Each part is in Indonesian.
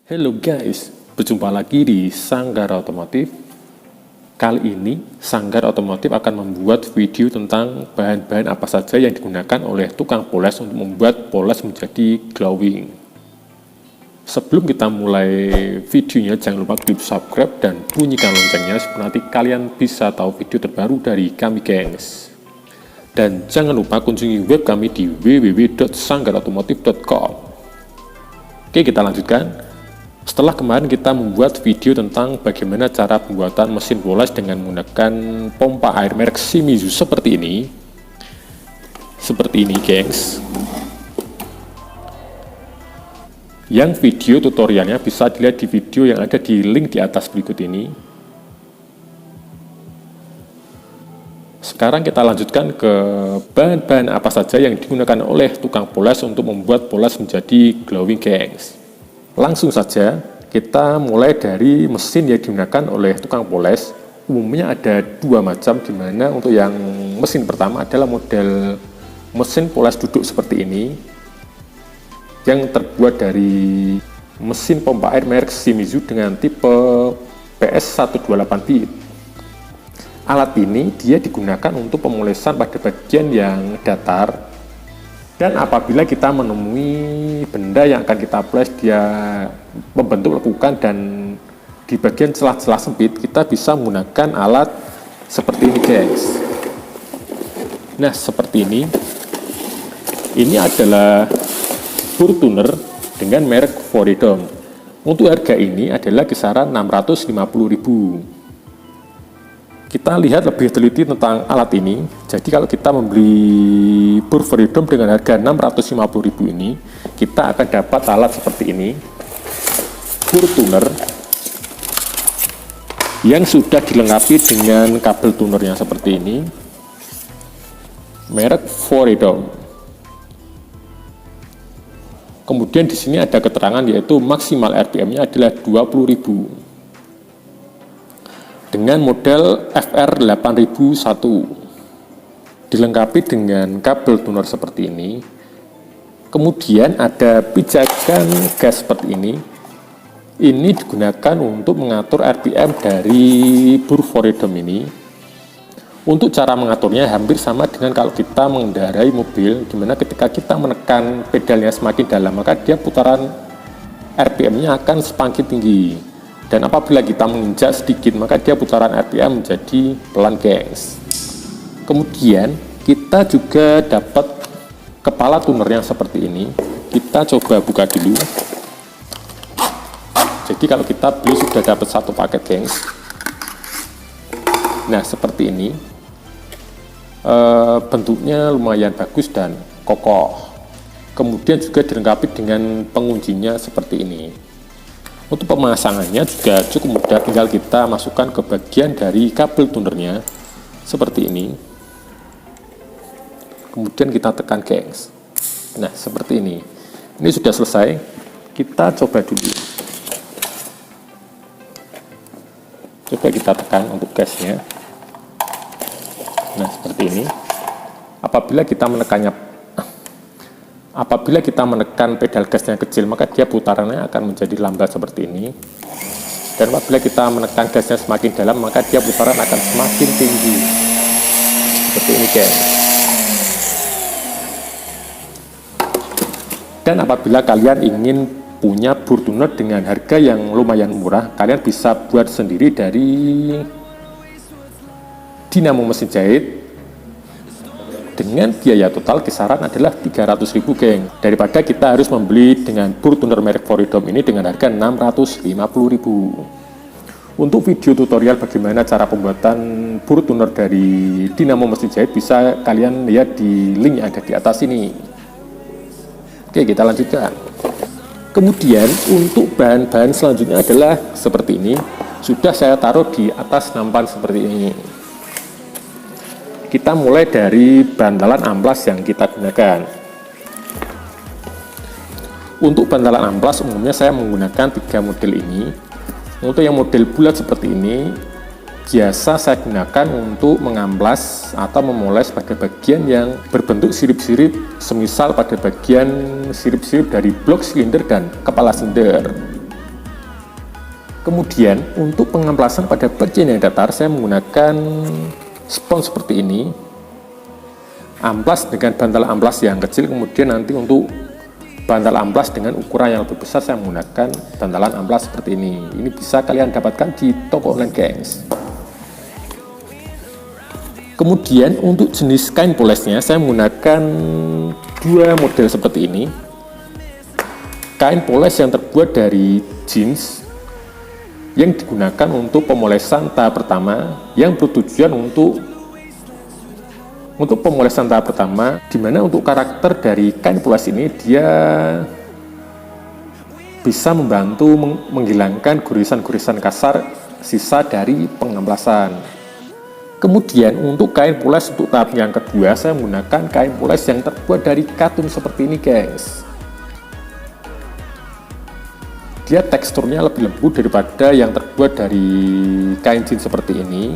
Halo guys, berjumpa lagi di Sanggar Otomotif. Kali ini Sanggar Otomotif akan membuat video tentang bahan-bahan apa saja yang digunakan oleh tukang poles untuk membuat poles menjadi glowing. Sebelum kita mulai videonya, jangan lupa klik subscribe dan bunyikan loncengnya supaya nanti kalian bisa tahu video terbaru dari kami gengs. Dan jangan lupa kunjungi web kami di www.sanggarotomotif.com. Oke, kita lanjutkan. Setelah kemarin kita membuat video tentang bagaimana cara pembuatan mesin poles dengan menggunakan pompa air merek Shimizu seperti ini. Seperti ini, gengs. Yang video tutorialnya bisa dilihat di video yang ada di link di atas berikut ini. Sekarang kita lanjutkan ke bahan-bahan apa saja yang digunakan oleh tukang poles untuk membuat poles menjadi glowing, gengs. Langsung saja kita mulai dari mesin yang digunakan oleh tukang poles. Umumnya ada dua macam, dimana untuk yang mesin pertama adalah model mesin poles duduk seperti ini, yang terbuat dari mesin pompa air merek Shimizu dengan tipe PS128 bit. Alat ini dia digunakan untuk pemolesan pada bagian yang datar, dan apabila kita menemui benda yang akan kita poles dia membentuk lekukan dan di bagian celah-celah sempit, kita bisa menggunakan alat seperti ini, guys. Nah, seperti ini. Ini adalah bur tuner dengan merek Freedom. Untuk harga ini adalah kisaran 650.000. Kita lihat lebih teliti tentang alat ini. Jadi kalau kita membeli bur Freedom dengan harga 650.000 ini, kita akan dapat alat seperti ini, bur tuner yang sudah dilengkapi dengan kabel tunernya seperti ini, merek Freedom. Kemudian di sini ada keterangan yaitu maksimal RPM-nya adalah 20.000 dengan model FR8001, dilengkapi dengan kabel tuner seperti ini. Kemudian ada pijakan gas seperti ini. Ini digunakan untuk mengatur RPM dari bur Freedom ini. Untuk cara mengaturnya hampir sama dengan kalau kita mengendarai mobil, dimana ketika kita menekan pedalnya semakin dalam, maka dia putaran RPM-nya akan semakin tinggi. Dan apabila kita menginjak sedikit, maka dia putaran RPM menjadi pelan, gengs. Kemudian kita juga dapat kepala tuner yang seperti ini. Kita coba buka dulu. Jadi kalau kita beli sudah dapat satu paket, gengs. Nah, seperti ini. Bentuknya lumayan bagus dan kokoh. Kemudian juga dilengkapi dengan penguncinya seperti ini. Untuk pemasangannya juga cukup mudah, tinggal kita masukkan ke bagian dari kabel tunernya seperti ini. Kemudian kita tekan, gengs. Nah, seperti ini. Ini sudah selesai. Kita coba dulu. Coba kita tekan untuk gasnya. Nah, seperti ini. Apabila kita menekan pedal gasnya kecil, maka dia putarannya akan menjadi lambat seperti ini. Dan apabila kita menekan gasnya semakin dalam, maka dia putaran akan semakin tinggi. Seperti ini, guys. Dan apabila kalian ingin punya bur tuner dengan harga yang lumayan murah, kalian bisa buat sendiri dari dinamo mesin jahit dengan biaya total kisaran adalah 300.000, geng. Daripada kita harus membeli dengan bur tuner merek Freedom ini dengan harga 650.000. Untuk video tutorial bagaimana cara pembuatan bur tuner dari dinamo mesin jahit bisa kalian lihat di link yang ada di atas ini. Oke, kita lanjutkan. Kemudian untuk bahan-bahan selanjutnya adalah seperti ini. Sudah saya taruh di atas nampan seperti ini. Kita mulai dari bantalan amplas yang kita gunakan. Untuk bantalan amplas umumnya saya menggunakan 3 model ini. Untuk yang model bulat seperti ini biasa saya gunakan untuk mengamplas atau memoles pada bagian yang berbentuk sirip-sirip, semisal pada bagian sirip-sirip dari blok silinder dan kepala silinder. Kemudian untuk pengamplasan pada bagian yang datar, saya menggunakan spons seperti ini. Amplas dengan bantal amplas yang kecil, kemudian nanti untuk bantal amplas dengan ukuran yang lebih besar saya menggunakan bantalan amplas seperti ini. Ini bisa kalian dapatkan di toko online, gengs. Kemudian untuk jenis kain polesnya saya menggunakan dua model seperti ini. Kain poles yang terbuat dari jeans yang digunakan untuk pemolesan tahap pertama, yang bertujuan untuk pemolesan tahap pertama, di mana untuk karakter dari kain poles ini dia bisa membantu menghilangkan gurisan-gurisan kasar sisa dari pengamplasan. Kemudian untuk kain poles untuk tahap yang kedua, saya menggunakan kain poles yang terbuat dari katun seperti ini, guys. Dia teksturnya lebih lembut daripada yang terbuat dari kain jeans seperti ini.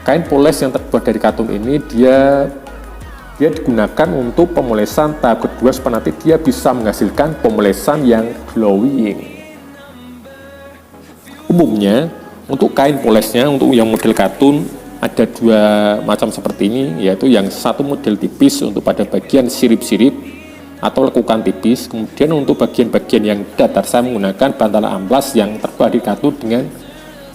Kain poles yang terbuat dari katun ini dia digunakan untuk pemolesan tahap kedua supaya nanti dia bisa menghasilkan pemolesan yang glowing. Umumnya untuk kain polesnya, untuk yang model katun ada dua macam seperti ini, yaitu yang satu model tipis untuk pada bagian sirip-sirip atau lekukan tipis. Kemudian untuk bagian-bagian yang datar saya menggunakan bantalan amplas yang terbuat dari katun dengan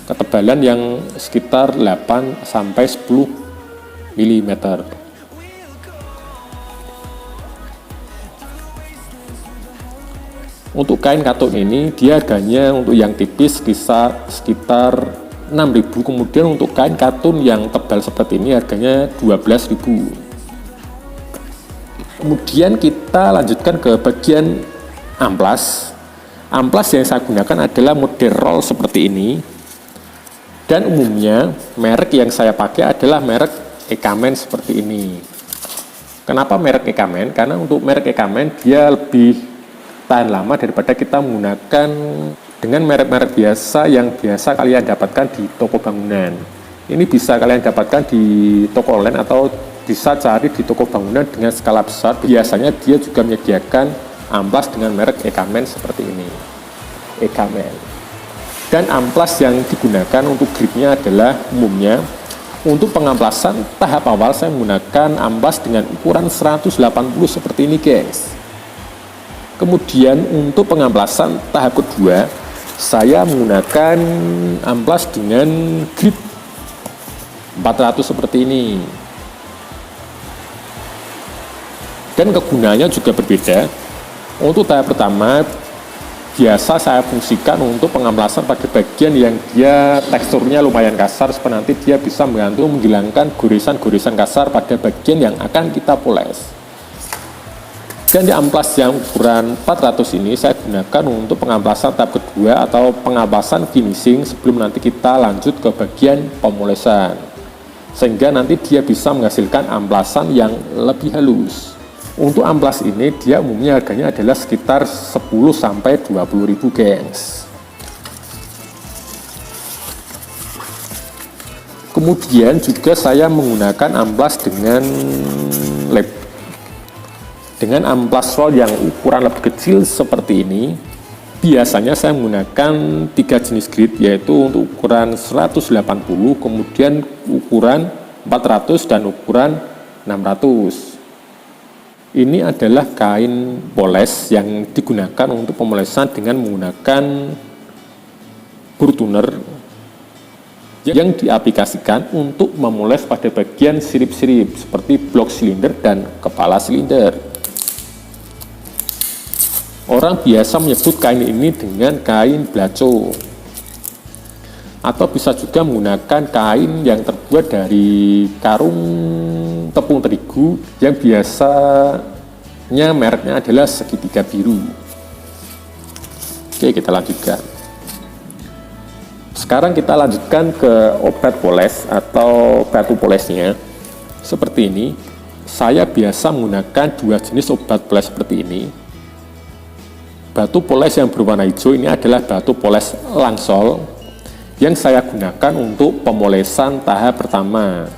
ketebalan yang sekitar 8 sampai 10 mm. Untuk kain katun ini dia harganya untuk yang tipis bisa sekitar 6.000. Kemudian untuk kain katun yang tebal seperti ini harganya 12.000. Kemudian kita lanjutkan ke bagian amplas. Amplas yang saya gunakan adalah model roll seperti ini. Dan umumnya merek yang saya pakai adalah merek Ekamen seperti ini. Kenapa merek Ekamen? Karena untuk merek Ekamen dia lebih tahan lama daripada kita menggunakan dengan merek-merek biasa yang biasa kalian dapatkan di toko bangunan. Ini bisa kalian dapatkan di toko online atau bisa cari di toko bangunan dengan skala besar. Biasanya dia juga menyediakan amplas dengan merek Ekamen seperti ini. Ekamen. Dan amplas yang digunakan untuk gripnya adalah umumnya untuk pengamplasan tahap awal saya menggunakan amplas dengan ukuran 180 seperti ini, guys. Kemudian untuk pengamplasan tahap kedua saya menggunakan amplas dengan grip 400 seperti ini. Dan kegunaannya juga berbeda. Untuk tahap pertama biasa saya fungsikan untuk pengamplasan pada bagian yang dia teksturnya lumayan kasar supaya nanti dia bisa membantu menghilangkan gurisan-gurisan kasar pada bagian yang akan kita poles. Dan di amplas yang ukuran 400 ini saya gunakan untuk pengamplasan tahap kedua atau pengamplasan finishing sebelum nanti kita lanjut ke bagian pemolesan, sehingga nanti dia bisa menghasilkan amplasan yang lebih halus. Untuk amplas ini dia umumnya harganya adalah sekitar 10 sampai 20.000, gengs. Kemudian juga saya menggunakan amplas dengan amplas roll yang ukuran lebih kecil seperti ini. Biasanya saya menggunakan 3 jenis grit, yaitu untuk ukuran 180, kemudian ukuran 400 dan ukuran 600. Ini adalah kain poles yang digunakan untuk pemolesan dengan menggunakan burtuner yang diaplikasikan untuk memoles pada bagian sirip-sirip seperti blok silinder dan kepala silinder. Orang biasa menyebut kain ini dengan kain blaco, atau bisa juga menggunakan kain yang terbuat dari karung tepung terigu yang biasanya mereknya adalah segitiga biru. Oke, kita lanjutkan. Sekarang kita lanjutkan ke obat poles atau batu polesnya. Seperti ini, saya biasa menggunakan 2 jenis obat poles seperti ini. Batu poles yang berwarna hijau ini adalah batu poles langsol yang saya gunakan untuk pemolesan tahap pertama.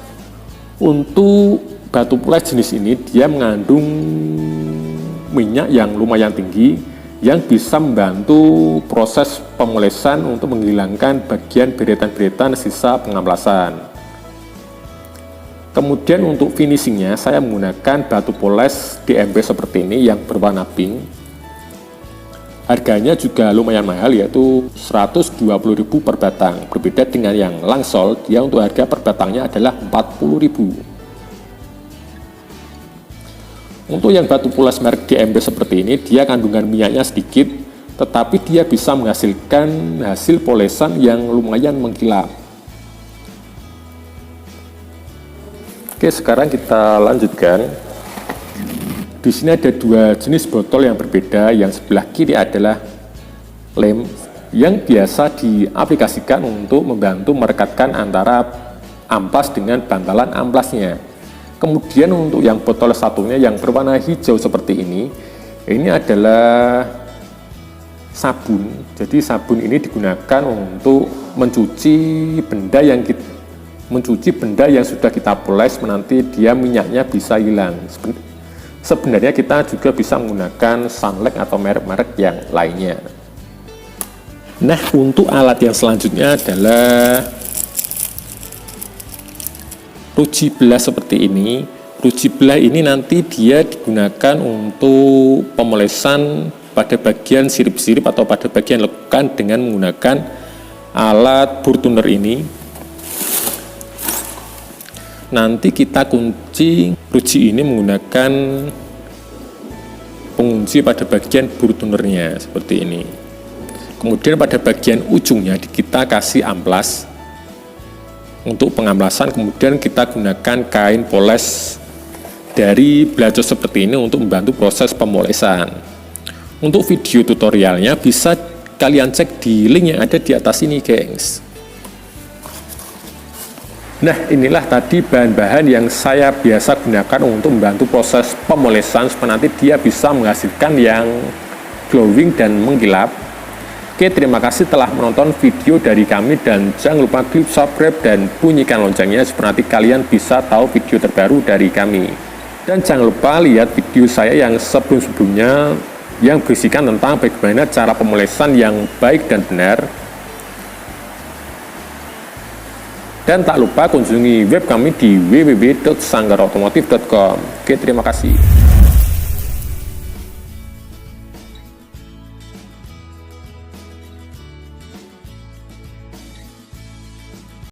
Untuk batu poles jenis ini dia mengandung minyak yang lumayan tinggi yang bisa membantu proses pemolesan untuk menghilangkan bagian beretan-beretan sisa pengamplasan. Kemudian untuk finishingnya saya menggunakan batu poles DMP seperti ini yang berwarna pink. Harganya juga lumayan mahal, yaitu 120.000 per batang. Berbeda dengan yang langsol, dia untuk harga per batangnya adalah 40.000. Untuk yang batu poles merek DMP seperti ini, dia kandungan minyaknya sedikit, tetapi dia bisa menghasilkan hasil polesan yang lumayan mengkilap. Oke, sekarang kita lanjutkan. Di sini ada dua jenis botol yang berbeda. Yang sebelah kiri adalah lem yang biasa diaplikasikan untuk membantu merekatkan antara amplas dengan bantalan amplasnya. Kemudian untuk yang botol satunya yang berwarna hijau seperti ini adalah sabun. Jadi sabun ini digunakan untuk mencuci benda yang sudah kita poles, nanti dia minyaknya bisa hilang. Sebenarnya kita juga bisa menggunakan Sunlight atau merek-merek yang lainnya. Nah, untuk alat yang selanjutnya adalah ruji belah seperti ini. Ruji belah ini nanti dia digunakan untuk pemolesan pada bagian sirip-sirip atau pada bagian lekukan dengan menggunakan alat burtuner ini. Nanti kita kunci ruji ini menggunakan pengunci pada bagian burtunernya seperti ini. Kemudian pada bagian ujungnya kita kasih amplas untuk pengamplasan. Kemudian kita gunakan kain poles dari belacos seperti ini untuk membantu proses pemolesan. Untuk video tutorialnya bisa kalian cek di link yang ada di atas ini, gengs. Nah, inilah tadi bahan-bahan yang saya biasa gunakan untuk membantu proses pemolesan supaya nanti dia bisa menghasilkan yang glowing dan mengkilap. Oke, terima kasih telah menonton video dari kami dan jangan lupa klik subscribe dan bunyikan loncengnya supaya nanti kalian bisa tahu video terbaru dari kami. Dan jangan lupa lihat video saya yang sebelum-sebelumnya yang berisikan tentang bagaimana cara pemolesan yang baik dan benar. Dan tak lupa kunjungi web kami di www.sanggarotomotif.com. Oke, terima kasih.